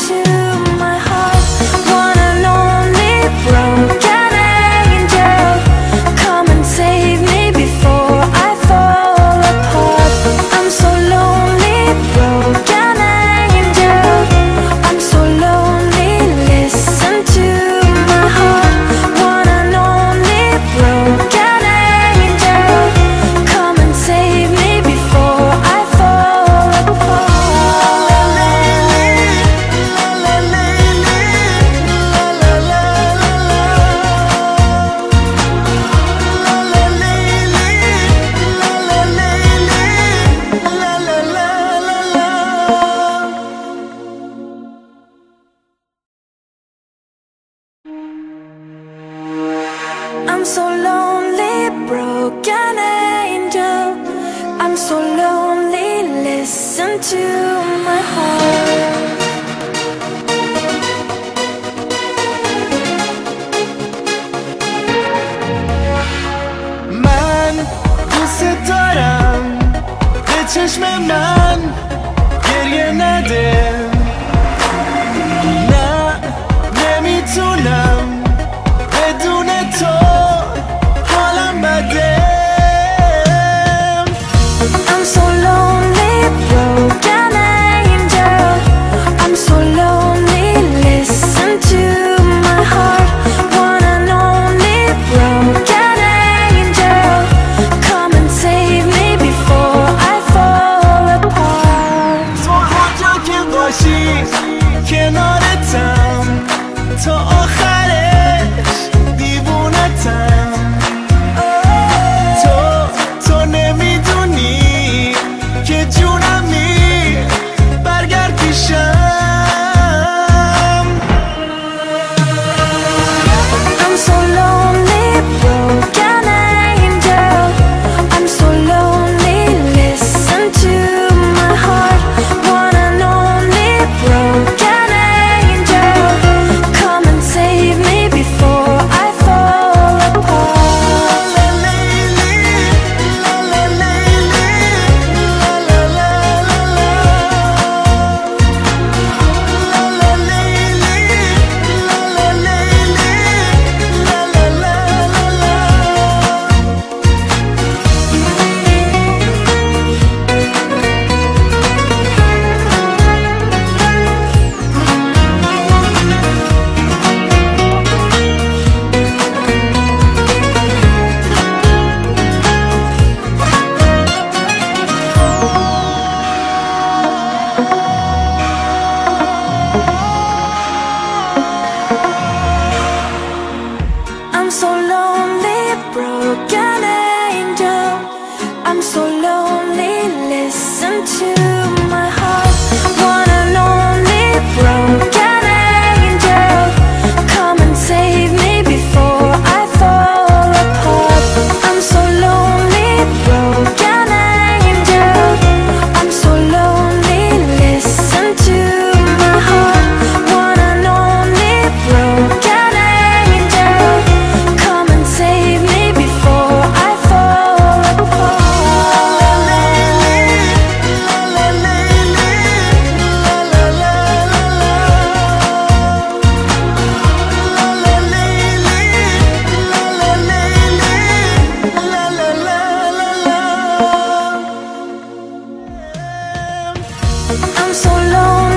to my heart. One and only broken angel, come and save me before I fall apart. I'm so lonely, broken angel, I'm so lonely, listen to my heart. One and only broken angel, come and save me before I fall apart. I'm so lonely, broken angel, I'm so lonely, listen to my heart. من دوست دارم، به چشم من گریه نده. نه نمیتونم بدون تو حالم بده. I'm so lonely, broken angel, I'm so lonely, listen to my heart. One and only broken angel, come and save me before I fall apart. تو هر جا که باشی کنارتم، تا آخرش دیوونتم. تو نمیدونی که جونمی، برگرد پیشم. I'm so lonely, broken angel, I'm so lonely, listen to my heart. One and only broken angel, come and save me before I fall apart. I'm so lonely, broken angel, I'm so lonely, listen to my heart. One and only broken angel, come and save me before I fall apart. I'm so lonely, broken angel, I'm so lonely, listen to my heart. One and only broken angel, come and save me before I fall apart. I'm so lonely.